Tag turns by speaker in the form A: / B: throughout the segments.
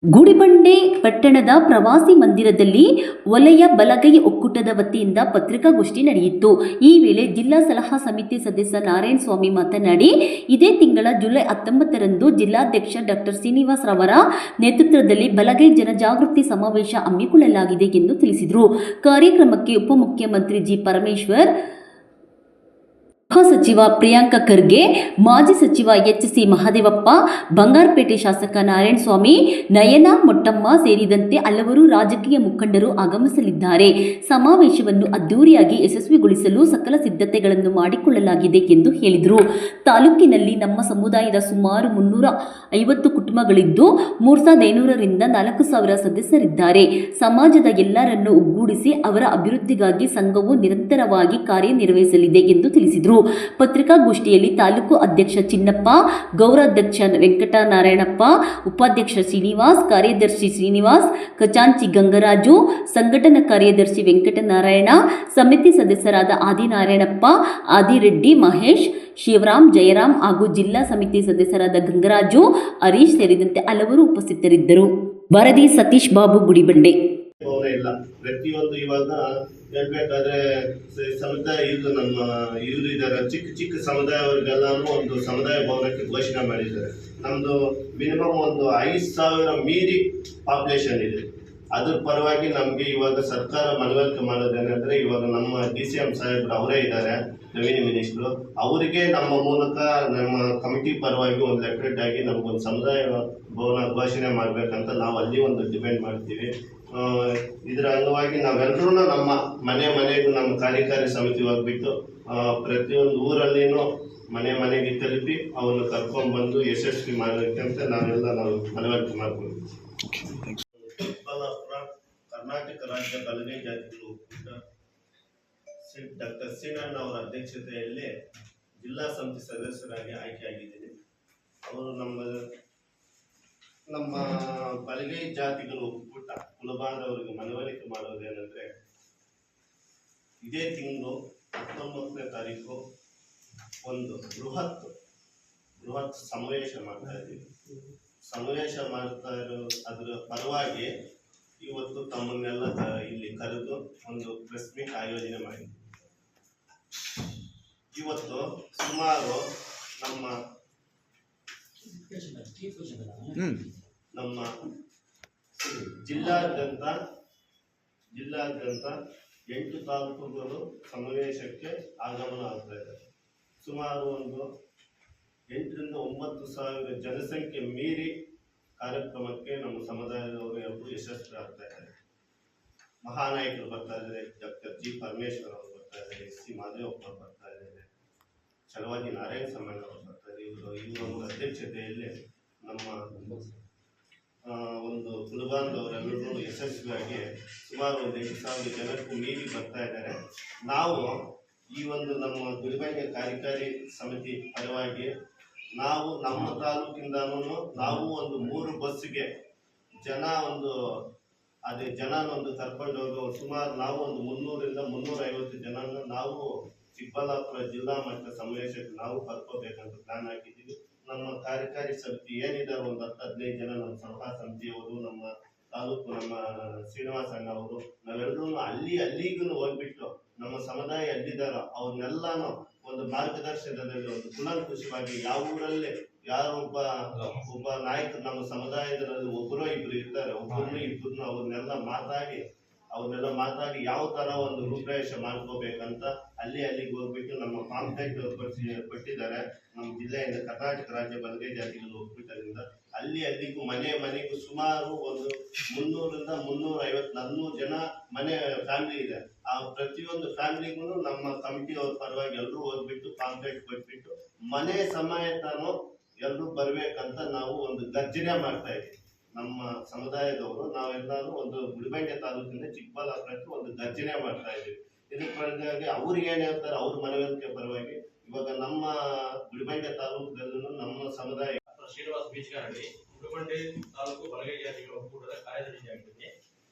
A: ಗುಡಿಬಂಡೆ ಪಟ್ಟಣದ ಪ್ರವಾಸಿ ಮಂದಿರದಲ್ಲಿ ವಲಯ ಬಲಗೈ ಒಕ್ಕೂಟದ ವತಿಯಿಂದ ಪತ್ರಿಕಾಗೋಷ್ಠಿ ನಡೆಯಿತು. ಈ ವೇಳೆ ಜಿಲ್ಲಾ ಸಲಹಾ ಸಮಿತಿ ಸದಸ್ಯ ನಾರಾಯಣಸ್ವಾಮಿ ಮಾತನಾಡಿ, ಇದೇ ತಿಂಗಳ ಜುಲೈ 19ರಂದು ಜಿಲ್ಲಾಧ್ಯಕ್ಷ ಡಾಕ್ಟರ್ ಶ್ರೀನಿವಾಸ್ ರವರ ನೇತೃತ್ವದಲ್ಲಿ ಬಲಗೈ ಜನಜಾಗೃತಿ ಸಮಾವೇಶ ಹಮ್ಮಿಕೊಳ್ಳಲಾಗಿದೆ ಎಂದು ತಿಳಿಸಿದರು. ಕಾರ್ಯಕ್ರಮಕ್ಕೆ ಉಪಮುಖ್ಯಮಂತ್ರಿ ಜಿ. ಪರಮೇಶ್ವರ್, ಗೃಹ ಸಚಿವ ಪ್ರಿಯಾಂಕ ಖರ್ಗೆ, ಮಾಜಿ ಸಚಿವ ಎಚ್. ಸಿ. ಮಹದೇವಪ್ಪ, ಬಂಗಾರಪೇಟೆ ಶಾಸಕ ನಾರಾಯಣಸ್ವಾಮಿ, ನಯನಾ ಮೊಟ್ಟಮ್ಮ ಸೇರಿದಂತೆ ಹಲವರು ರಾಜಕೀಯ ಮುಖಂಡರು ಆಗಮಿಸಲಿದ್ದಾರೆ. ಸಮಾವೇಶವನ್ನು ಅದ್ದೂರಿಯಾಗಿ ಯಶಸ್ವಿಗೊಳಿಸಲು ಸಕಲ ಸಿದ್ಧತೆಗಳನ್ನು ಮಾಡಿಕೊಳ್ಳಲಾಗಿದೆ ಎಂದು ಹೇಳಿದರು. ತಾಲೂಕಿನಲ್ಲಿ ನಮ್ಮ ಸಮುದಾಯದ ಸುಮಾರು 350 ಕುಟುಂಬಗಳಿದ್ದು 3500ರಿಂದ 4000 ಸದಸ್ಯರಿದ್ದಾರೆ. ಸಮಾಜದ ಎಲ್ಲರನ್ನು ಒಗ್ಗೂಡಿಸಿ ಅವರ ಅಭಿವೃದ್ಧಿಗಾಗಿ ಸಂಘವು ನಿರಂತರವಾಗಿ ಕಾರ್ಯನಿರ್ವಹಿಸಲಿದೆ ಎಂದು ತಿಳಿಸಿದರು. ಪತ್ರಿಕಾಗೋಷ್ಠಿಯಲ್ಲಿ ತಾಲೂಕು ಅಧ್ಯಕ್ಷ ಚಿನ್ನಪ್ಪ, ಗೌರವಾಧ್ಯಕ್ಷ ವೆಂಕಟನಾರಾಯಣಪ್ಪ, ಉಪಾಧ್ಯಕ್ಷ ಶ್ರೀನಿವಾಸ್, ಕಾರ್ಯದರ್ಶಿ ಶ್ರೀನಿವಾಸ್, ಖಜಾಂಚಿ ಗಂಗರಾಜು, ಸಂಘಟನಾ ಕಾರ್ಯದರ್ಶಿ ವೆಂಕಟನಾರಾಯಣ, ಸಮಿತಿ ಸದಸ್ಯರಾದ ಆದಿನಾರಾಯಣಪ್ಪ, ಆದಿರೆಡ್ಡಿ, ಮಹೇಶ್, ಶಿವರಾಮ್, ಜಯರಾಮ್ ಹಾಗೂ ಜಿಲ್ಲಾ ಸಮಿತಿ ಸದಸ್ಯರಾದ ಗಂಗರಾಜು, ಹರೀಶ್ ಸೇರಿದಂತೆ ಹಲವರು ಉಪಸ್ಥಿತರಿದ್ದರು. ವರದಿ ಸತೀಶ್ ಬಾಬು, ಗುಡಿಬಂಡೆ.
B: ಪ್ರತಿಯೊಂದು ಇವಾಗ ಹೇಳ್ಬೇಕಾದ್ರೆ ಸಮುದಾಯ ಇದು ನಮ್ಮ ಇವರು ಇದ್ದಾರೆ, ಚಿಕ್ಕ ಸಮುದಾಯವರಿಗೆಲ್ಲಾನು ಒಂದು ಸಮುದಾಯ ಭವನಕ್ಕೆ ಘೋಷಣೆ ಮಾಡಿದ್ದಾರೆ. ನಮ್ದು ಮಿನಿಮಮ್ ಒಂದು 5000 ಮೀರಿ ಪಾಪ್ಯುಲೇಷನ್ ಇದೆ. ಅದ್ರ ಪರವಾಗಿ ನಮ್ಗೆ ಇವಾಗ ಸರ್ಕಾರ ಮನವರಿಕೆ ಮಾಡೋದೇನಂದ್ರೆ, ಇವಾಗ ನಮ್ಮ DCM ಸಾಹೇಬ್ರು ಅವರೇ ಇದ್ದಾರೆ, ರೆವಿನ್ಯೂ ಮಿನಿಸ್ಟ್ರು, ಅವರಿಗೆ ನಮ್ಮ ಮೂಲಕ ನಮ್ಮ ಕಮಿಟಿ ಪರವಾಗಿ ಒಂದು ಲೆಟರ್ ಆಗಿ ನಮ್ಗೊಂದು ಸಮುದಾಯ ಭವನ ಘೋಷಣೆ ಮಾಡ್ಬೇಕಂತ ನಾವು ಅಲ್ಲಿ ಒಂದು ಡಿಪೆಂಡ್ ಮಾಡ್ತೀವಿ. ಇದರ ಅಂಗವಾಗಿ ನಾವೆಲ್ಲರೂ ನಮ್ಮ ಮನೆಗೂ ನಮ್ಮ ಕಾರ್ಯಕಾರಿ ಸಮಿತಿ ಹೋಗ್ಬಿಟ್ಟು ಪ್ರತಿಯೊಂದು ಊರಲ್ಲಿನೂ ಮನೆಗೆ ತಲುಪಿ ಅವನ್ನ ಕರ್ಕೊಂಡ್ಬಂದು ಯಶಸ್ವಿ ಮಾಡಬೇಕಂತ ನಾವು ಮನವರಿಕೆ ಮಾಡ್ತೀವಿ. ಕರ್ನಾಟಕ ರಾಜ್ಯ ಬಲಗೈ ಜಾತಿಗಳು ಒಕ್ಕೂಟ ಡಾಕ್ಟರ್ ಸೀನಣ್ಣ ಅವರ ಅಧ್ಯಕ್ಷತೆಯಲ್ಲಿ ಜಿಲ್ಲಾ ಸಮಿತಿ ಸದಸ್ಯರಾಗಿ ಆಯ್ಕೆಯಾಗಿದ್ದೀನಿ. ಅವರು ನಮ್ಮ ಬಲಗೈ ಜಾತಿಗಳು ಒಕ್ಕೂಟ ಕುಲಬಾಂಧವರಿಗೆ ಮನವರಿಕೆ ಮಾಡೋದೇನೆಂದ್ರೆ, ಇದೇ ತಿಂಗಳು 19ನೇ ತಾರೀಕು ಒಂದು ಬೃಹತ್ ಸಮಾವೇಶ ಮಾಡ್ತಾ ಇದ್ದೀವಿ. ಸಮಾವೇಶ ಮಾಡ್ತಾ ಇರೋ ಅದರ ಪರವಾಗಿ ಇವತ್ತು ತಮ್ಮನ್ನೆಲ್ಲ ಇಲ್ಲಿ ಕರೆದು ಒಂದು ಪ್ರೆಸ್ ಮೀಟ್ ಆಯೋಜನೆ ಮಾಡಿದ್ವಿ. ಇವತ್ತು ಸುಮಾರು ನಮ್ಮ ಜಿಲ್ಲಾದ್ಯಂತ 8 ತಾಲೂಕುಗಳು ಸಮಾವೇಶಕ್ಕೆ ಆಗಮನ ಆಗ್ತಾ ಇದೆ. ಸುಮಾರು ಒಂದು 8ರಿಂದ 9 ಸಾವಿರ ಜನಸಂಖ್ಯೆ ಮೀರಿ ಕಾರ್ಯಕ್ರಮಕ್ಕೆ ನಮ್ಮ ಸಮುದಾಯದವರು ಎಲ್ಲರೂ ಯಶಸ್ವಿ ಆಗ್ತಾ ಇದ್ದಾರೆ. ಮಹಾನಾಯಕರು ಬರ್ತಾ ಇದ್ದಾರೆ, ಡಾಕ್ಟರ್ ಜಿ. ಪರಮೇಶ್ವರ್ ಅವರು ಬರ್ತಾ ಇದ್ದಾರೆ, ಎಸ್. ಸಿ. ಮಹದೇವಪ್ಪ ಬರ್ತಾ ಇದ್ದಾರೆ, ಚಲವಾದಿ ನಾರಾಯಣಸ್ವಾಮಿ ಅವರು ಬರ್ತಾ ಇದ್ದಾರೆ. ಇವರ ಒಂದು ಅಧ್ಯಕ್ಷತೆಯಲ್ಲಿ ನಮ್ಮ ಒಂದು ಕುಲಬಾಂಧವರೆಲ್ಲರೂ ಯಶಸ್ವಿಯಾಗಿ ಸುಮಾರು ಒಂದು 8,000 ಜನಕ್ಕೂ ಮೀರಿ ಬರ್ತಾ ಇದ್ದಾರೆ. ನಾವು ಈ ಒಂದು ನಮ್ಮ ಗುಡಿಬಂಡೆ ಕಾರ್ಯಕಾರಿ ಸಮಿತಿ ಪರವಾಗಿ ನಾವು ನಮ್ಮ ತಾಲೂಕಿಂದನೂ ನಾವು ಒಂದು 3 ಬಸ್ಸಿಗೆ ಜನನೊಂದು ಕರ್ಕೊಂಡು ಹೋಗೋ ಸುಮಾರು ನಾವು ಒಂದು 300ರಿಂದ 350 ಜನನ ನಾವು ಚಿಕ್ಕಬಳ್ಳಾಪುರ ಜಿಲ್ಲಾ ಮಟ್ಟ ಸಮಾವೇಶಕ್ಕೆ ನಾವು ಕರ್ಕೋಬೇಕಂತ ಪ್ಲಾನ್ ಹಾಕಿದ್ದೀವಿ. ನಮ್ಮ ಕಾರ್ಯಕಾರಿ ಸಮಿತಿ ಏನಿದ್ದಾರೆ ಒಂದು 10-15 ಜನ, ನಮ್ಮ ಸಲಹಾ ಸಮಿತಿಯವರು, ನಮ್ಮ ತಾಲೂಕು ನಮ್ಮ ಶ್ರೀನಿವಾಸ ಅಣ್ಣ ಅವರು, ನಾವೆಲ್ಲರೂ ಅಲ್ಲಿಗೂ ಹೋಗ್ಬಿಟ್ಟು ನಮ್ಮ ಸಮುದಾಯ ಎಲ್ಲಿದ್ದಾರೋ ಅವ್ರನ್ನೆಲ್ಲಾನು ಒಂದು ಮಾರ್ಗದರ್ಶನದಲ್ಲಿ ಒಂದು ಕುಲಂಕುಷವಾಗಿ ಯಾವ ಊರಲ್ಲಿ ಯಾರು ಒಬ್ಬ ನಾಯಕರು ನಮ್ಮ ಸಮುದಾಯದಲ್ಲಿ ಒಬ್ಬರು ಇಬ್ರು ಇರ್ತಾರೆ, ಇಬ್ಬರನ್ನು ಅವ್ರನ್ನೆಲ್ಲ ಮಾತಾಡಿ ಯಾವ ತರ ಒಂದು ರೂಪರೇಷೆ ಮಾಡ್ಕೋಬೇಕಂತ ಅಲ್ಲಿಗೆ ಹೋಗ್ಬಿಟ್ಟು ನಮ್ಮ ಕಾಂಟ್ಯಾಕ್ಟ್ ಕೊಟ್ಟಿದ್ದಾರೆ. ನಮ್ಮ ಜಿಲ್ಲೆಯಿಂದ ಕರ್ನಾಟಕ ರಾಜ್ಯ ಬಲಗೈ ಜಾತಿಗಳು ಒಕ್ಕೂಟದಿಂದ ಅಲ್ಲಿಗೂ ಮನೆಗೂ ಸುಮಾರು ಒಂದು 300ರಿಂದ 350-400 ಜನ ಮನೆ ಫ್ಯಾಮಿಲಿ ಇದೆ. ಆ ಪ್ರತಿಯೊಂದು ಫ್ಯಾಮಿಲಿಗೂ ನಮ್ಮ ಕಮಿಟಿ ಅವ್ರ ಪರವಾಗಿ ಎಲ್ಲರೂ ಹೋಗ್ಬಿಟ್ಟು ಕಾಂಟ್ಯಾಕ್ಟ್ ಕೊಟ್ಬಿಟ್ಟು ಮನೆ ಸಮೇತನೂ ಎಲ್ಲರೂ ಬರ್ಬೇಕಂತ ನಾವು ಒಂದು ಗರ್ಜನೆ ಮಾಡ್ತಾ ಇದ್ದೀವಿ. ನಮ್ಮ ಸಮುದಾಯದವರು ನಾವೆಲ್ಲರೂ ಒಂದು ಗುಡಿಬಂಡೆ ತಾಲೂಕಿಂದ ಚಿಕ್ಕಬಳ್ಳಾಪುರಕ್ಕೆ ಒಂದು ಗರ್ಜನೆ ಮಾಡ್ತಾ ಇದ್ದೀವಿ. ಇದ್ರ ಪರವಾಗಿ ಅವ್ರು ಏನ್ ಹೇಳ್ತಾರೆ ಅವ್ರ ಮನವರಿಕೆ ಪರವಾಗಿ ಇವಾಗ ನಮ್ಮ ಗುಡಿಬಂಡೆ ತಾಲೂಕದಲ್ಲೂ ನಮ್ಮ ಸಮುದಾಯ
C: ಶ್ರೀನಿವಾಸ್ ಬೀಚಗಾರಡಿ ಗುಡಿಬಂಡೆ ತಾಲೂಕು ಬಲಗೈ ಜಾತಿಗಳ ಒಕ್ಕೂಟದ ಕಾರ್ಯದರ್ಶಿಯಾಗಿದ್ದೀನಿ.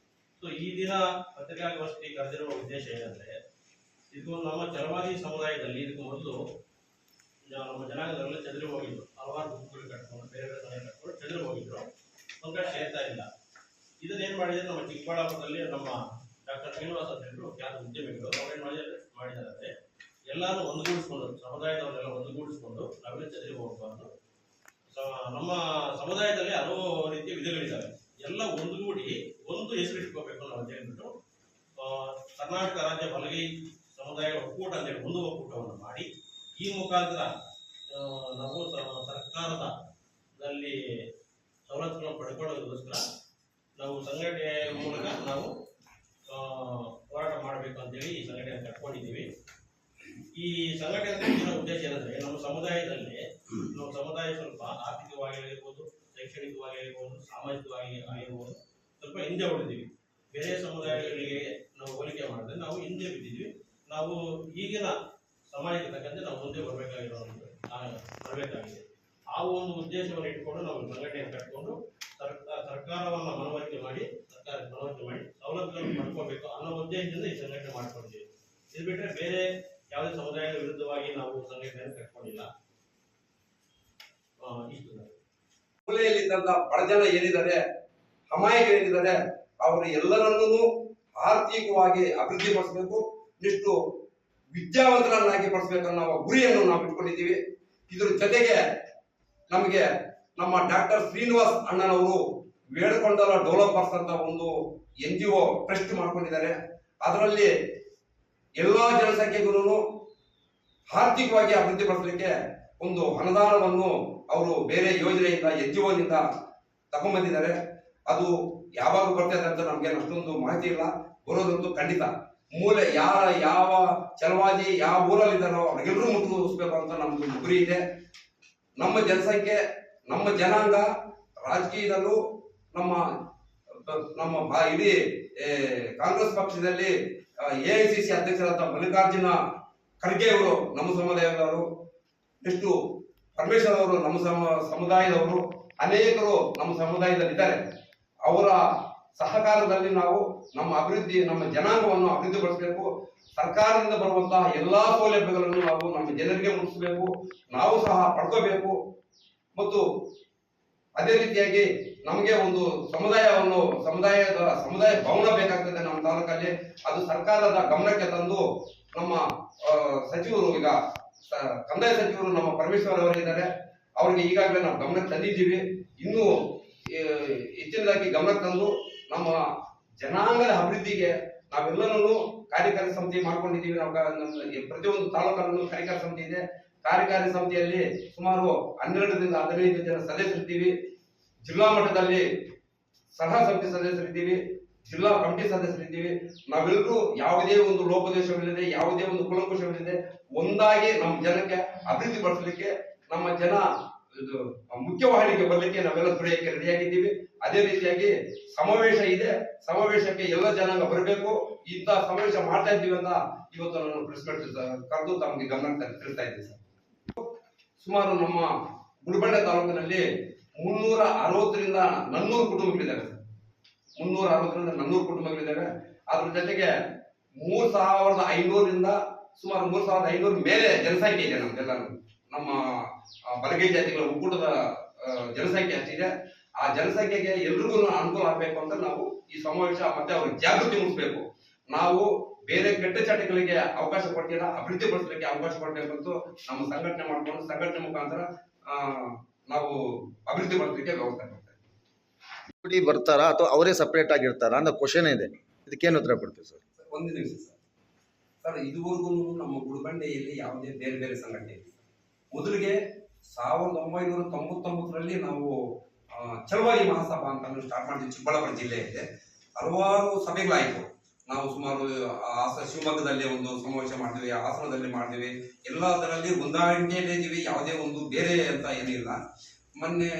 C: ಸೊ ಈ ದಿನ ಪತ್ರಿಕಾಗೋಷ್ಠಿ ಕರೆದಿರುವ ಉದ್ದೇಶ ಏನಂದ್ರೆ, ಇದು ನಮ್ಮ ಚಲವಾದಿ ಸಮುದಾಯದಲ್ಲಿ ಇದಕ್ಕೂ ಮೊದಲು ನಮ್ಮ ಜನಾಂಗದವರೆಲ್ಲ ಚದುರಿ ಹೋಗಿದ್ರು, ಹಲವಾರು ಗುಂಪುಗಳು ಕಟ್ಕೊಂಡು ಬೇರೆ ಬೇರೆ ಸಮಯ ಕಟ್ಕೊಂಡು ಚದುರಿ ಹೋಗಿದ್ರು. ಒಂದ್ ಕಡೆ ಸೇರ್ತಾ ಇಲ್ಲ. ಇದನ್ನ ಏನ್ ಮಾಡಿದ್ರೆ ನಮ್ಮ ಚಿಕ್ಕಬಳ್ಳಾಪುರದಲ್ಲಿ ನಮ್ಮ ಡಾಕ್ಟರ್ ಶ್ರೀನಿವಾಸ್ ಅಂತ ಹೇಳಿದ್ರು ಖ್ಯಾತ ಉದ್ಯಮಿಗಳು ಅವ್ರೇನ್ ಮಾಡಿದ್ದಾರೆ ಎಲ್ಲಾನು ಒಂದುಗೂಡಿಸ್ಕೊಂಡು ಸಮುದಾಯದವರೆಲ್ಲ ಒಂದುಗೂಡಿಸ್ಕೊಂಡು ನಾವೆಲ್ಲ ಚದರಿ ಹೋಗಬಾರ್ದು. ನಮ್ಮ ಸಮುದಾಯದಲ್ಲಿ ಹಲವು ರೀತಿಯ ವಿಧಗಳಿದ್ದಾವೆ, ಎಲ್ಲ ಒಂದುಗೂಡಿ ಒಂದು ಹೆಸರು ಇಟ್ಕೋಬೇಕು ನಾವು ಅಂತ ಹೇಳ್ಬಿಟ್ಟು ಕರ್ನಾಟಕ ರಾಜ್ಯ ಬಲಗೈ ಸಮುದಾಯಗಳ ಒಕ್ಕೂಟ ಅಂತೇಳಿ ಒಂದು ಒಕ್ಕೂಟವನ್ನು ಮಾಡಿ ಈ ಮುಖಾಂತರ ನಾವು ಸರ್ಕಾರದಲ್ಲಿ ಸವಲತ್ತುಗಳನ್ನು ಪಡ್ಕೊಳ್ಳೋದಕ್ಕೋಸ್ಕರ ನಾವು ಸಂಘಟನೆಯ ಮೂಲಕ ನಾವು ಹೋರಾಟ ಮಾಡಬೇಕು ಅಂತೇಳಿ ಈ ಸಂಘಟನೆ ಕಟ್ಕೊಂಡಿದ್ದೀವಿ. ಈ ಸಂಘಟನೆ ಕಟ್ಟಿನ ಉದ್ದೇಶ ಏನಂದ್ರೆ ನಮ್ಮ ಸಮುದಾಯದಲ್ಲಿ ನಮ್ಮ ಸಮುದಾಯ ಸ್ವಲ್ಪ ಆರ್ಥಿಕವಾಗಿ ಆಗಿರ್ಬೋದು, ಶೈಕ್ಷಣಿಕವಾಗಿ ಆಗಿರ್ಬೋದು, ಸಾಮಾಜಿಕವಾಗಿ ಆಗಿರ್ಬೋದು ಸ್ವಲ್ಪ ಹಿಂದೆ ಉಳಿದಿವಿ. ಬೇರೆ ಸಮುದಾಯಗಳಿಗೆ ನಾವು ಹೋಲಿಕೆ ಮಾಡಿದ್ರೆ ನಾವು ಹಿಂದೆ ಬಿದ್ದಿದ್ವಿ. ನಾವು ಈಗಿನ ಸಮಾಜಕ್ಕೆ ತಕ್ಕಂತೆ ನಾವು ಮುಂದೆ ಬರಬೇಕಾಗಿದೆ. ಆ ಒಂದು ಉದ್ದೇಶವನ್ನು ಇಟ್ಕೊಂಡು ನಾವು ಸಂಘಟನೆಯನ್ನು ಕಟ್ಟಿಕೊಂಡು ಸರ್ಕಾರವನ್ನು ಮನವರಿಕೆ ಮಾಡಿ ಸವಲತ್ತುಗಳನ್ನು ಪಡ್ಕೋಬೇಕು ಅನ್ನೋ ಉದ್ದೇಶದಿಂದ ಈ ಸಂಘಟನೆ ಮಾಡ್ಕೊಂಡಿದ್ದೀವಿ. ಇದು ಬಿಟ್ಟರೆ ಬೇರೆ ಯಾವುದೇ ಸಮುದಾಯದ ವಿರುದ್ಧವಾಗಿ ನಾವು ಸಂಘಟನೆಯನ್ನು ಕಟ್ಕೊಂಡಿಲ್ಲ. ಇಷ್ಟು
D: ಮೂಲೆಯಲ್ಲಿದ್ದಂತ ಬಡ ಜನ ಏನಿದ್ದಾರೆ, ಅಮಾಯಕರೇನಿದ್ದಾರೆ, ಅವರು ಎಲ್ಲರನ್ನೂ ಆರ್ಥಿಕವಾಗಿ ಅಭಿವೃದ್ಧಿಪಡಿಸಬೇಕು, ಇಷ್ಟು ವಿದ್ಯಾವಂತರನ್ನಾಗಿ ಪಡಿಸಬೇಕನ್ನೋ ಗುರಿಯನ್ನು ನಾವು ಇಟ್ಕೊಂಡಿದ್ದೀವಿ. ಇದ್ರ ಜೊತೆಗೆ ನಮಗೆ ನಮ್ಮ ಡಾಕ್ಟರ್ ಶ್ರೀನಿವಾಸ್ ಅಣ್ಣನವರು ವೇಡಕೊಂಡಲ ಡೆವಲಪರ್ಸ್ ಅಂತ ಒಂದು NGO ಟ್ರಸ್ಟ್ ಮಾಡ್ಕೊಂಡಿದ್ದಾರೆ. ಅದರಲ್ಲಿ ಎಲ್ಲಾ ಜನಸಂಖ್ಯೆಗೂ ಆರ್ಥಿಕವಾಗಿ ಅಭಿವೃದ್ಧಿಪಡಿಸಲಿಕ್ಕೆ ಒಂದು ಅನುದಾನವನ್ನು ಅವರು ಬೇರೆ ಯೋಜನೆಯಿಂದ NGOನಿಂದ ತಗೊಂಡ್ಬಂದಿದ್ದಾರೆ. ಅದು ಯಾವಾಗ ಬರ್ತದೆ ಅಂತ ನಮ್ಗೆ ಅಷ್ಟೊಂದು ಮಾಹಿತಿ ಇಲ್ಲ, ಬರೋದಂತೂ ಖಂಡಿತ. ಮೂಲೆ ಯಾವ ಚಲವಾದಿ ಯಾವ ಊರಲ್ಲಿದ್ದಾರೋ ಅವ್ರಿಗೆಲ್ಲರೂ ಮುಟ್ಟಿಸ್ಬೇಕು ಅಂತ ನಮ್ದು ಗುರಿ ಇದೆ. ನಮ್ಮ ಜನಸಂಖ್ಯೆ, ನಮ್ಮ ಜನಾಂಗ ರಾಜಕೀಯದಲ್ಲೂ ನಮ್ಮ ಇಡೀ ಕಾಂಗ್ರೆಸ್ ಪಕ್ಷದಲ್ಲಿ AICC ಅಧ್ಯಕ್ಷರಾದ ಮಲ್ಲಿಕಾರ್ಜುನ ಖರ್ಗೆ ಅವರು ನಮ್ಮ ಸಮುದಾಯದವರು, ಎಷ್ಟು ಪರಮೇಶ್ವರ್ ಅವರು ನಮ್ಮ ಸಮುದಾಯದವರು, ಅನೇಕರು ನಮ್ಮ ಸಮುದಾಯದಲ್ಲಿದ್ದಾರೆ. ಅವರ ಸಹಕಾರದಲ್ಲಿ ನಾವು ನಮ್ಮ ಅಭಿವೃದ್ಧಿ, ನಮ್ಮ ಜನಾಂಗವನ್ನು ಅಭಿವೃದ್ಧಿಪಡಿಸಬೇಕು. ಸರ್ಕಾರದಿಂದ ಬರುವಂತಹ ಎಲ್ಲಾ ಸೌಲಭ್ಯಗಳನ್ನು ನಾವು ನಮ್ಮ ಜನರಿಗೆ ಮುಟ್ಟಿಸಬೇಕು, ನಾವು ಸಹ ಪಡ್ಕೋಬೇಕು. ಮತ್ತು ಅದೇ ರೀತಿಯಾಗಿ ನಮಗೆ ಒಂದು ಸಮುದಾಯ ಭವನ ಬೇಕಾಗ್ತದೆ ನಮ್ಮ ತಾಲೂಕಲ್ಲಿ. ಅದು ಸರ್ಕಾರದ ಗಮನಕ್ಕೆ ತಂದು ನಮ್ಮ ಸಚಿವರು, ಈಗ ಕಂದಾಯ ಸಚಿವರು ನಮ್ಮ ಪರಮೇಶ್ವರ್ ಅವರಿದ್ದಾರೆ, ಅವ್ರಿಗೆ ಈಗಾಗಲೇ ನಾವು ಗಮನಕ್ಕೆ ತಂದಿದ್ದೀವಿ. ಇನ್ನೂ ಹೆಚ್ಚಿನದಾಗಿ ಗಮನಕ್ಕೆ ತಂದು ನಮ್ಮ ಜನಾಂಗದ ಅಭಿವೃದ್ಧಿಗೆ ನಾವೆಲ್ಲರೂ ಕಾರ್ಯಕಾರಿ ಸಮಿತಿ ಮಾಡ್ಕೊಂಡಿದ್ದೀವಿ. ನಾವು ಪ್ರತಿಯೊಂದು ತಾಲೂಕಲ್ಲೂ ಕಾರ್ಯಕಾರಿ ಸಮಿತಿ ಇದೆ. ಕಾರ್ಯಕಾರಿ ಸಮಿತಿಯಲ್ಲಿ ಸುಮಾರು 12ರಿಂದ 15 ಜನ ಸದಸ್ಯರಿದ್ದೀವಿ. ಜಿಲ್ಲಾ ಮಟ್ಟದಲ್ಲಿ ಸಲಹಾ ಸಮಿತಿ ಸದಸ್ಯರಿದ್ದೀವಿ, ಜಿಲ್ಲಾ ಕಮಿಟಿ ಸದಸ್ಯರಿದ್ದೀವಿ. ನಾವೆಲ್ಲರೂ ಯಾವುದೇ ಒಂದು ಲೋಪದೋಷವಿಲ್ಲದೆ, ಯಾವುದೇ ಒಂದು ಕುಲಂಕುಷವಿಲ್ಲದೆ ಒಂದಾಗಿ ನಮ್ಮ ಜನಕ್ಕೆ ಅಭಿವೃದ್ಧಿ ಪಡಿಸಲಿಕ್ಕೆ, ನಮ್ಮ ಜನ ಮುಖ್ಯವಾಹಿನಿಗೆ ಬರಲಿಕ್ಕೆ ನಾವೆಲ್ಲ ದುಡಿಯಕ್ಕೆ ರೆಡಿಯಾಗಿದ್ದೀವಿ. ಅದೇ ರೀತಿಯಾಗಿ ಸಮಾವೇಶ ಇದೆ, ಸಮಾವೇಶಕ್ಕೆ ಎಲ್ಲ ಜನಾಂಗ ಬರಬೇಕು. ಇಂಥ ಸಮಾವೇಶ ಮಾಡ್ತಾ ಇದ್ದೀವಿ ಅಂತ ಇವತ್ತು ನಾನು ಪ್ರೆಸ್ ಮೀಟ್ ಕರೆದು ತಮಗೆ ಗಮನ ತಿಳಿಸ್ತಾ ಇದ್ದೀನಿ ಸರ್. ಸುಮಾರು ನಮ್ಮ ಗುಡಿಬಂಡೆ ತಾಲೂಕಿನಲ್ಲಿ 360ರಿಂದ 400 ಕುಟುಂಬಗಳಿದ್ದಾವೆ ಸರ್. 360ರಿಂದ 400 ಕುಟುಂಬಗಳಿದ್ದಾವೆ. ಅದ್ರ ಜೊತೆಗೆ 3500ರಿಂದ ಸುಮಾರು 3500 ಮೇಲೆ ಜನಸಂಖ್ಯೆ ಇದೆ ನಮ್ಗೆಲ್ಲ. ನಮ್ಮ ಬಲಗೈ ಜಾತಿಗಳ ಒಕ್ಕೂಟದ ಜನಸಂಖ್ಯೆ ಅಷ್ಟಿದೆ. ಆ ಜನಸಂಖ್ಯೆಗೆ ಎಲ್ರಿಗೂ ಅನುಕೂಲ ಆಗಬೇಕು ಅಂತ ನಾವು ಈ ಸಮಾವೇಶ ಮತ್ತೆ ಅವ್ರಿಗೆ ಜಾಗೃತಿ ಮೂಡಿಸಬೇಕು. ನಾವು ಬೇರೆ ಕೆಟ್ಟ ಚಟಗಳಿಗೆ ಅವಕಾಶ ಕೊಟ್ಟಿಲ್ಲ, ಅಭಿವೃದ್ಧಿ ಪಡಿಸಲಿಕ್ಕೆ ಅವಕಾಶ ಕೊಡಬೇಕು ಅಂತ ನಮ್ಮ ಸಂಘಟನೆ ಮಾಡ್ಕೊಂಡು ಸಂಘಟನೆ ಮುಖಾಂತರ ನಾವು ಅಭಿವೃದ್ಧಿ ಪಡಿಸಲಿಕ್ಕೆ ವ್ಯವಸ್ಥೆ ಮಾಡ್ತೇವೆ.
E: ಬರ್ತಾರಾ ಅಥವಾ ಅವರೇ ಸಪರೇಟ್ ಆಗಿರ್ತಾರಾ ಅನ್ನೋ ಕ್ವಶನ್ ಇದೆ. ಇದಕ್ಕೇನು ಉತ್ತರ ಕೊಡ್ತೀವಿ ಸರ್?
D: ಒಂದು ನಿಮಿಷ ಸರ್. ಇದುವರೆಗೂ ನಮ್ಮ ಗುಡಿಬಂಡೆಯಲ್ಲಿ ಯಾವುದೇ ಬೇರೆ ಬೇರೆ ಸಂಘಟನೆ ಇದೆ. ಮೊದಲಿಗೆ 1999ರಲ್ಲಿ ನಾವು ಚಳವಳಿ ಮಹಾಸಭಾ ಅಂತ ಸ್ಟಾರ್ಟ್ ಮಾಡಿದ್ವಿ. ಚಿಕ್ಕಬಳ್ಳಾಪುರ ಜಿಲ್ಲೆಯಲ್ಲಿ ಹಲವಾರು ಸಭೆಗಳಾಯಿತು. ನಾವು ಸುಮಾರು ಶಿವಮೊಗ್ಗದಲ್ಲಿ ಒಂದು ಸಮಾವೇಶ ಮಾಡಿದ್ವಿ, ಹಾಸನದಲ್ಲಿ ಮಾಡಿದ್ವಿ. ಎಲ್ಲದರಲ್ಲಿ ಹೊಂದಾಣಿಕೆಯಲ್ಲೇ ಇದ್ದೀವಿ, ಯಾವುದೇ ಒಂದು ಬೇರೆ ಅಂತ ಏನಿಲ್ಲ. ಮೊನ್ನೆ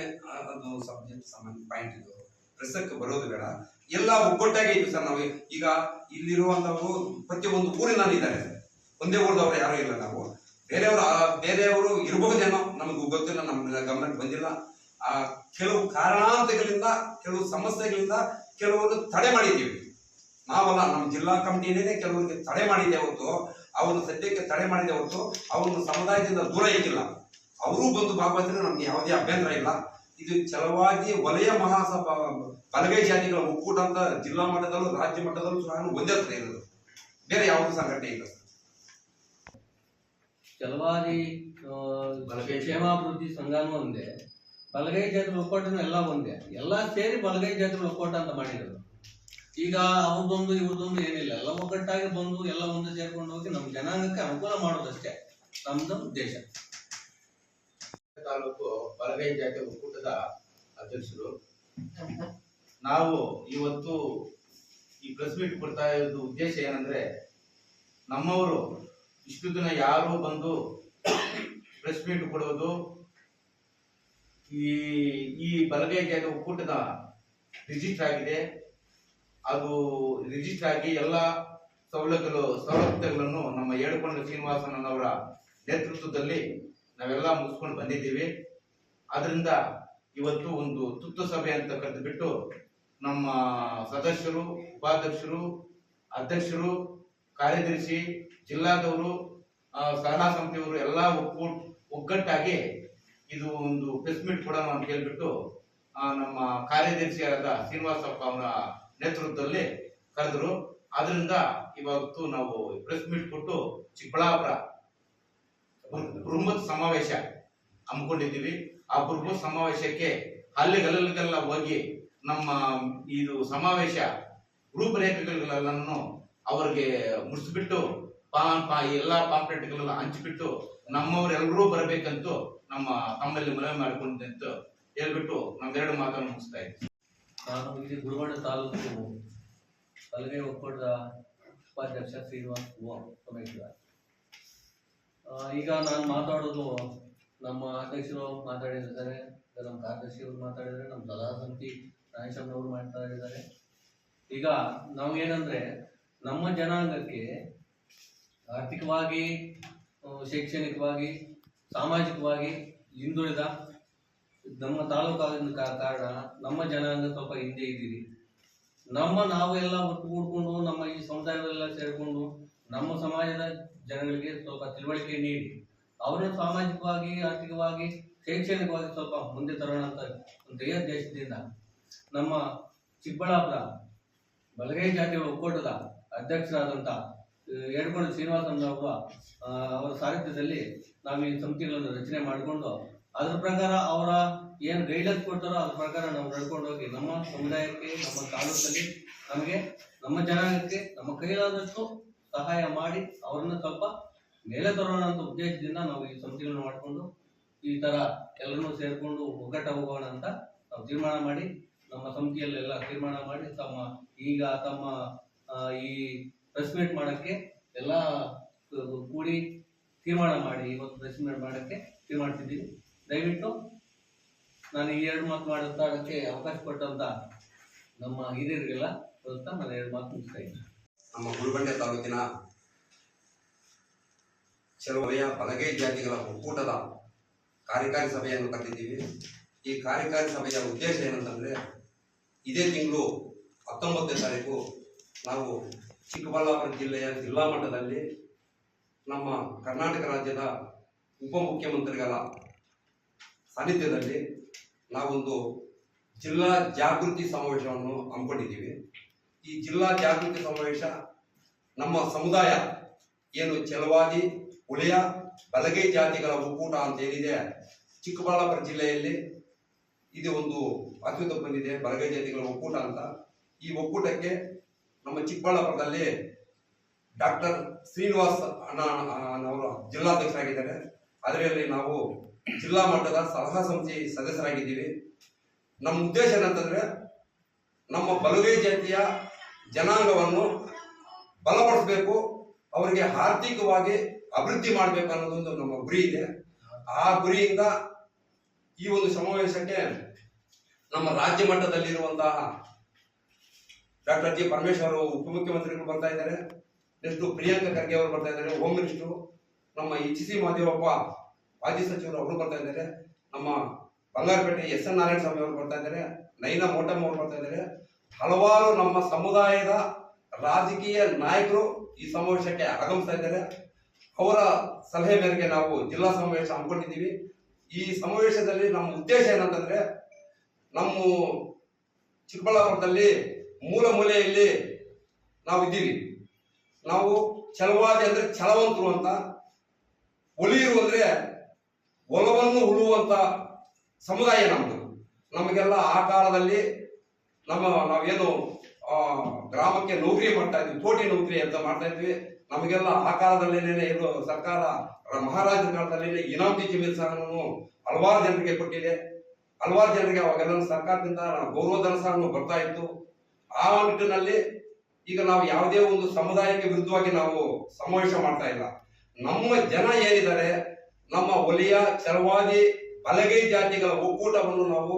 D: ಅದು ಸಬ್ಜೆಕ್ಟ್ ಸಾಮಾನ್ಯ ಪಾಯಿಂಟ್ ಇದು, ಪ್ರೆಸಕ್ಕೆ ಬರೋದು ಬೇಡ, ಎಲ್ಲ ಒಗ್ಗಟ್ಟಾಗಿ ಇದ್ವಿ ಸರ್. ನಾವು ಈಗ ಇಲ್ಲಿರುವಂತವರು ಪ್ರತಿಯೊಂದು ಊರಿನಲ್ಲಿದ್ದಾರೆ, ಒಂದೇ ಊರದವರು ಯಾರು ಇಲ್ಲ. ನಾವು ಬೇರೆಯವರು ಇರಬಹುದೇನೋ, ನಮಗೆ ಗೊತ್ತಿಲ್ಲ, ನಮ್ಮ ಗಮನಕ್ಕೆ ಬಂದಿಲ್ಲ. ಕೆಲವು ಕಾರಣಾಂತರಗಳಿಂದ, ಕೆಲವು ಸಮಸ್ಯೆಗಳಿಂದ ಕೆಲವರು ತಡೆ ಮಾಡಿದ್ದೀವಿ. ನಾವಲ್ಲ, ನಮ್ಮ ಜಿಲ್ಲಾ ಕಮಿಟಿನೇ ಕೆಲವರಿಗೆ ತಡೆ ಮಾಡಿದೆ ಹೊರತು, ಅವರು ಸದ್ಯಕ್ಕೆ ತಡೆ ಮಾಡಿದೆ ಹೊರತು ಅವ್ರನ್ನ ಸಮುದಾಯದಿಂದ ದೂರ ಇಕ್ಕಿಲ್ಲ. ಅವರು ಬಂದು ಭಾಗವಹಿಸಿದ್ರೆ ನಮ್ಗೆ ಯಾವುದೇ ಅಭ್ಯಂತರ ಇಲ್ಲ. ಇದು ಛಲವಾದಿ ವಲಯ ಮಹಾಸಭಾ ಬಲಗೈ ಜಾತಿಗಳ ಒಕ್ಕೂಟ ಅಂತ ಜಿಲ್ಲಾ ಮಟ್ಟದಲ್ಲೂ ರಾಜ್ಯ ಮಟ್ಟದಲ್ಲೂ ಸಹ ಒಂದೇ ಹತ್ರ ಇರೋದು, ಬೇರೆ ಯಾವುದೇ ಸಂಘಟನೆ ಇಲ್ಲ.
F: ಛಲವಾದಿ ಕ್ಷೇಮಾಭಿವೃದ್ಧಿ ಸಂಘನೂ ಒಂದೇ, ಬಲಗೈ ಜಾತಿ ಒಕ್ಕೂಟನೂ ಎಲ್ಲ ಒಂದೇ, ಎಲ್ಲ ಸೇರಿ ಬಲಗೈ ಜಾತಿ ಒಕ್ಕೂಟ ಅಂತ ಮಾಡಿರೋದು. ಈಗ ಅವ್ರದೊಂದು ಇವ್ರದೊಂದು ಏನಿಲ್ಲ, ಎಲ್ಲ ಒಗ್ಗಟ್ಟಾಗಿ ಬಂದು ಎಲ್ಲ ಒಂದು ಸೇರ್ಕೊಂಡು ಹೋಗಿ ನಮ್ಮ ಜನಾಂಗಕ್ಕೆ ಅನುಕೂಲ ಮಾಡೋದಷ್ಟೇ ನಮ್ದು ಉದ್ದೇಶ.
G: ತಾಲೂಕು ಬಲಗೈ ಜಾತಿ ಒಕ್ಕೂಟದ ಅಧ್ಯಕ್ಷರು. ನಾವು ಇವತ್ತು ಈ ಪ್ರೆಸ್ ಮೀಟ್ ಕೊಡ್ತಾ ಇರೋದು ಉದ್ದೇಶ ಏನಂದ್ರೆ, ನಮ್ಮವರು ಇಷ್ಟು ದಿನ ಯಾರು ಬಂದು ಪ್ರೆಸ್ ಮೀಟ್ ಕೊಡೋದು ಈ ಬಲಗೈ ಜಾತಿ ಒಕ್ಕೂಟದ ರಿಜಿಸ್ಟರ್ ಆಗಿದೆ. ಅದು ರಿಜಿಸ್ಟರ್ ಆಗಿ ಎಲ್ಲ ಸವಲತ್ತುಗಳನ್ನು ನಮ್ಮ ಏಳುಕೊಂಡ ಶ್ರೀನಿವಾಸನವರ ನೇತೃತ್ವದಲ್ಲಿ ನಾವೆಲ್ಲ ಮುಗಿಸ್ಕೊಂಡು ಬಂದಿದ್ದೀವಿ. ಆದ್ರಿಂದ ಇವತ್ತು ಒಂದು ತುರ್ತು ಸಭೆ ಅಂತ ಕರೆದುಬಿಟ್ಟು ನಮ್ಮ ಸದಸ್ಯರು, ಉಪಾಧ್ಯಕ್ಷರು, ಅಧ್ಯಕ್ಷರು, ಕಾರ್ಯದರ್ಶಿ, ಜಿಲ್ಲಾದವರು, ಸಲಹಾ ಸಮಿತಿಯವರು ಎಲ್ಲ ಒಗ್ಗಟ್ಟಾಗಿ ಇದು ಒಂದು ಪ್ರೆಸ್ ಮೀಟ್ ಕೊಡೋಣ ಅಂತ ಹೇಳ್ಬಿಟ್ಟು ನಮ್ಮ ಕಾರ್ಯದರ್ಶಿಯಾದ ಶ್ರೀನಿವಾಸಪ್ಪ ಅವರ ನೇತೃತ್ವದಲ್ಲಿ ಕರೆದ್ರು. ಆದ್ರಿಂದ ಇವತ್ತು ನಾವು ಪ್ರೆಸ್ ಮೀಟ್ ಕೊಟ್ಟು ಚಿಕ್ಕಬಳ್ಳಾಪುರ ಬೃಹತ್ ಸಮಾವೇಶ ಹಮ್ಮಿಕೊಂಡಿದ್ದೀವಿ. ಆ ಬೃಹತ್ ಸಮಾವೇಶಕ್ಕೆ ಹಳ್ಳಿಗಲ್ಲೆಲ್ಲ ಹೋಗಿ ನಮ್ಮ ಇದು ಸಮಾವೇಶ ರೂಪರೇಖೆಗಳನ್ನು ಅವರಿಗೆ ಮುಡಿಸ್ಬಿಟ್ಟು ಎಲ್ಲಾ ಪಾಂಪ್ಲೆಟ್ಗಳೆಲ್ಲ ಹಂಚಿಬಿಟ್ಟು ನಮ್ಮವರೆಲ್ಲರೂ ಬರಬೇಕಂತೂ ತಮ್ಮಲ್ಲಿ ಮನವಿ ಮಾಡಿಕೊಂಡಂತ ಹೇಳ್ಬಿಟ್ಟು ನಾವೆರಡು ಮಾತನ್ನು ಮುಗಿಸ್ತಾ ಇದ್ದೀವಿ.
F: ನಾನು ಇಲ್ಲಿ ಗುರುವಾಡ ತಾಲೂಕು ಬಲಗೈ ಒಕ್ಕೂಟದ ಉಪಾಧ್ಯಕ್ಷ ಶ್ರೀನಿವಾಸ್ ಸಮೇಶ್ವರ. ಈಗ ನಾನು ಮಾತಾಡೋದು, ನಮ್ಮ ಅಧ್ಯಕ್ಷರು ಮಾತಾಡಿದ್ದಾರೆ, ನಮ್ಮ ಕಾರ್ಯದರ್ಶಿಯವರು ಮಾತಾಡಿದ್ದಾರೆ, ನಮ್ಮ ಸಲಹಾ ಸಮಿತಿ ನಾಯಕನವರು ಮಾತಾಡಿದ್ದಾರೆ. ಈಗ ನಾವು ಏನಂದ್ರೆ, ನಮ್ಮ ಜನಾಂಗಕ್ಕೆ ಆರ್ಥಿಕವಾಗಿ, ಶೈಕ್ಷಣಿಕವಾಗಿ, ಸಾಮಾಜಿಕವಾಗಿ ಹಿಂದುಳಿದ ನಮ್ಮ ತಾಲೂಕಾದ ಕಾರಣ ನಮ್ಮ ಜನಾಂಗ ಸ್ವಲ್ಪ ಹಿಂದೆ ಇದ್ದೀರಿ. ನಾವೆಲ್ಲ ಒಟ್ಟುಗೂಡ್ಕೊಂಡು ನಮ್ಮ ಈ ಸಮುದಾಯದಲ್ಲೆಲ್ಲ ಸೇರಿಕೊಂಡು ನಮ್ಮ ಸಮಾಜದ ಜನಗಳಿಗೆ ಸ್ವಲ್ಪ ತಿಳುವಳಿಕೆ ನೀಡಿ ಅವರನ್ನು ಸಾಮಾಜಿಕವಾಗಿ, ಆರ್ಥಿಕವಾಗಿ, ಶೈಕ್ಷಣಿಕವಾಗಿ ಸ್ವಲ್ಪ ಮುಂದೆ ತರೋಣ ಅಂತ ಒಂದು ದೇಶದಿಂದ ನಮ್ಮ ಚಿಕ್ಕಬಳ್ಳಾಪುರ ಬಲಗೈ ಜಾತಿಗಳ ಒಕ್ಕೂಟದ ಅಧ್ಯಕ್ಷರಾದಂಥ ಏಳುಕೊಂಡ ಶ್ರೀನಿವಾಸನವರು ಅವರ ಸಾರಥ್ಯದಲ್ಲಿ ನಾವು ಈ ಸಮಿತಿಗಳನ್ನು ರಚನೆ ಮಾಡಿಕೊಂಡು ಅದ್ರ ಪ್ರಕಾರ ಅವರ ಏನು ಗೈಡ್ಲೈನ್ಸ್ ಕೊಡ್ತಾರೋ ಅದ್ರ ಪ್ರಕಾರ ನಾವು ನಡ್ಕೊಂಡು ಹೋಗಿ ನಮ್ಮ ಸಮುದಾಯಕ್ಕೆ, ನಮ್ಮ ತಾಲೂಕಲ್ಲಿ ನಮಗೆ, ನಮ್ಮ ಜನಾಂಗಕ್ಕೆ ನಮ್ಮ ಕೈಲಾದಷ್ಟು ಸಹಾಯ ಮಾಡಿ ಅವರನ್ನ ಸ್ವಲ್ಪ ಮೇಲೆ ತರೋಣ ಅಂತ ಉದ್ದೇಶದಿಂದ ನಾವು ಈ ಸಮಿತಿಗಳನ್ನು ಮಾಡಿಕೊಂಡು ಈ ತರ ಎಲ್ಲರನ್ನೂ ಸೇರಿಕೊಂಡು ಒಗ್ಗಟ್ಟ ಹೋಗೋಣ ಅಂತ ನಾವು ತೀರ್ಮಾನ ಮಾಡಿ, ನಮ್ಮ ಸಮಿತಿಯಲ್ಲೆಲ್ಲ ತೀರ್ಮಾನ ಮಾಡಿ ತಮ್ಮ ಈ ಪ್ರೆಸ್ ಮೀಟ್ ಮಾಡೋಕ್ಕೆ ಎಲ್ಲ ಕೂಡಿ ತೀರ್ಮಾನ ಮಾಡಿ ಇವತ್ತು ಪ್ರೆಸ್ ಮೀಟ್ ಮಾಡೋಕ್ಕೆ ತೀರ್ಮಾನಿಸಿದ್ದೀವಿ. ದಯವಿಟ್ಟು ನಾನು ಈ ಎರಡು ಮಾತು ಮಾತಾಡೋಕ್ಕೆ ಅವಕಾಶ ಕೊಟ್ಟಂತ ನಮ್ಮ ಹಿರಿಯರಿಗೆಲ್ಲ ಪ್ರಸ್ತುತ ನಾನು ಎರಡು ಮಾತು ಮುಗಿಸ್ತಾ ಇದ್ದೀನಿ.
D: ನಮ್ಮ ಗುರುಬಂಡೆ ತಾಲೂಕಿನ ಚಲವಲಯ ಬಲಗೈ ಜಾತಿಗಳ ಒಕ್ಕೂಟದ ಕಾರ್ಯಕಾರಿ ಸಭೆಯನ್ನು ಕರೆದಿದ್ದೀವಿ. ಈ ಕಾರ್ಯಕಾರಿ ಸಭೆಯ ಉದ್ದೇಶ ಏನಂತಂದ್ರೆ, ಇದೇ ತಿಂಗಳು 19ನೇ ತಾರೀಕು ನಾವು ಚಿಕ್ಕಬಳ್ಳಾಪುರ ಜಿಲ್ಲೆಯ ಜಿಲ್ಲಾ ಮಟ್ಟದಲ್ಲಿ ನಮ್ಮ ಕರ್ನಾಟಕ ರಾಜ್ಯದ ಉಪಮುಖ್ಯಮಂತ್ರಿಗಳ ಸಾನ್ನಿಧ್ಯದಲ್ಲಿ ನಾವೊಂದು ಜಿಲ್ಲಾ ಜಾಗೃತಿ ಸಮಾವೇಶವನ್ನು ಹಮ್ಮಿಕೊಂಡಿದ್ದೀವಿ. ಈ ಜಿಲ್ಲಾ ಜಾಗೃತಿ ಸಮಾವೇಶ ನಮ್ಮ ಸಮುದಾಯ ಏನು ಛಲವಾದಿ ಉಳಿಯ ಬಲಗೈ ಜಾತಿಗಳ ಒಕ್ಕೂಟ ಅಂತ ಏನಿದೆ ಚಿಕ್ಕಬಳ್ಳಾಪುರ ಜಿಲ್ಲೆಯಲ್ಲಿ, ಇದು ಒಂದು ಅಸ್ತಿತ್ವ ಬಂದಿದೆ, ಬಲಗೈ ಜಾತಿಗಳ ಒಕ್ಕೂಟ ಅಂತ. ಈ ಒಕ್ಕೂಟಕ್ಕೆ ನಮ್ಮ ಚಿಕ್ಕಬಳ್ಳಾಪುರದಲ್ಲಿ ಡಾಕ್ಟರ್ ಶ್ರೀನಿವಾಸ್ ಅವರು ಜಿಲ್ಲಾಧ್ಯಕ್ಷರಾಗಿದ್ದಾರೆ. ಅದರಲ್ಲಿ ನಾವು ಜಿಲ್ಲಾ ಮಟ್ಟದ ಸಲಹಾ ಸಮಿತಿ ಸದಸ್ಯರಾಗಿದ್ದೀವಿ. ನಮ್ಮ ಉದ್ದೇಶ ಏನಂತಂದ್ರೆ, ನಮ್ಮ ಬಲಗೈ ಜಾತಿಯ ಜನಾಂಗವನ್ನು ಬಲಪಡಿಸಬೇಕು, ಅವರಿಗೆ ಆರ್ಥಿಕವಾಗಿ ಅಭಿವೃದ್ಧಿ ಮಾಡಬೇಕು ಅನ್ನೋದೊಂದು ನಮ್ಮ ಗುರಿ ಇದೆ. ಆ ಗುರಿಯಿಂದ ಈ ಒಂದು ಸಮಾವೇಶಕ್ಕೆ ನಮ್ಮ ರಾಜ್ಯ ಮಟ್ಟದಲ್ಲಿರುವಂತಹ ಡಾಕ್ಟರ್ ಜಿ ಪರಮೇಶ್ವರ್ ಉಪಮುಖ್ಯಮಂತ್ರಿಗಳು ಬರ್ತಾ ಇದ್ದಾರೆ. ನೆಕ್ಸ್ಟ್ ಪ್ರಿಯಾಂಕಾ ಖರ್ಗೆ ಅವರು ಬರ್ತಾ ಇದ್ದಾರೆ, ಹೋಮ್ ಮಿನಿಸ್ಟರ್. ನಮ್ಮ HC ಮಾದೇವಪ್ಪ ಮಾಜಿ ಸಚಿವರು ಅವರು ಬರ್ತಾ ಇದ್ದಾರೆ. ನಮ್ಮ ಬಂಗಾರಪೇಟೆ SN ನಾರಾಯಣ ಸ್ವಾಮಿ ಅವರು ಬರ್ತಾ ಇದ್ದಾರೆ. ನೈನಾ ಮೋಟಮ್ ಅವರು ಬರ್ತಾ ಇದ್ದಾರೆ. ಹಲವಾರು ನಮ್ಮ ಸಮುದಾಯದ ರಾಜಕೀಯ ನಾಯಕರು ಈ ಸಮಾವೇಶಕ್ಕೆ ಆಗಮಿಸ್ತಾ ಇದ್ದಾರೆ. ಅವರ ಸಲಹೆ ಮೇರೆಗೆ ನಾವು ಜಿಲ್ಲಾ ಸಮಾವೇಶ ಹಮ್ಮಿಕೊಂಡಿದ್ದೀವಿ. ಈ ಸಮಾವೇಶದಲ್ಲಿ ನಮ್ಮ ಉದ್ದೇಶ ಏನಂತಂದ್ರೆ, ನಮ್ಮ ಚಿಕ್ಕಬಳ್ಳಾಪುರದಲ್ಲಿ ಮೂಲ ಮೂಲೆಯಲ್ಲಿ ನಾವು ಇದ್ದೀವಿ. ನಾವು ಛಲವಾದಿ ಅಂದ್ರೆ ಛಲವಂತರು ಅಂತ, ಒಲಿಯರು ಅಂದ್ರೆ ಒಲವನ್ನು ಉಳುವಂತ ಸಮುದಾಯ ನಮ್ದು. ನಮಗೆಲ್ಲ ಆ ಕಾಲದಲ್ಲಿ ನಾವೇನು ಗ್ರಾಮಕ್ಕೆ ನೌಕರಿ ಮಾಡ್ತಾ ಇದ್ವಿ, ತೋಟಿ ನೌಕರಿ ಅಂತ ಮಾಡ್ತಾ ಇದ್ವಿ. ನಮಗೆಲ್ಲ ಆ ಕಾಲದಲ್ಲೇನೆ ಇದು ಸರ್ಕಾರ ಮಹಾರಾಜರ ಕಾಲದಲ್ಲಿ ಇನಾಮತಿ ಜಮೀನು ಸಹವನ್ನು ಹಲವಾರು ಜನರಿಗೆ ಕೊಟ್ಟಿದೆ. ಹಲವಾರು ಜನರಿಗೆ ಅವಾಗೆಲ್ಲ ಸರ್ಕಾರದಿಂದ ಗೌರವಧನ ಸಹ ಬರ್ತಾ ಇತ್ತು. ಆ ನಿಟ್ಟಿನಲ್ಲಿ ಈಗ ನಾವು ಯಾವುದೇ ಒಂದು ಸಮುದಾಯಕ್ಕೆ ವಿರುದ್ಧವಾಗಿ ನಾವು ಸಮಾವೇಶ ಮಾಡ್ತಾ ಇಲ್ಲ. ನಮ್ಮ ಜನ ಏನಿದ್ದಾರೆ, ನಮ್ಮ ಒಲಿಯ, ಚಲವಾದಿ, ಬಲಗೈ ಜಾತಿಗಳ ಒಕ್ಕೂಟವನ್ನು ನಾವು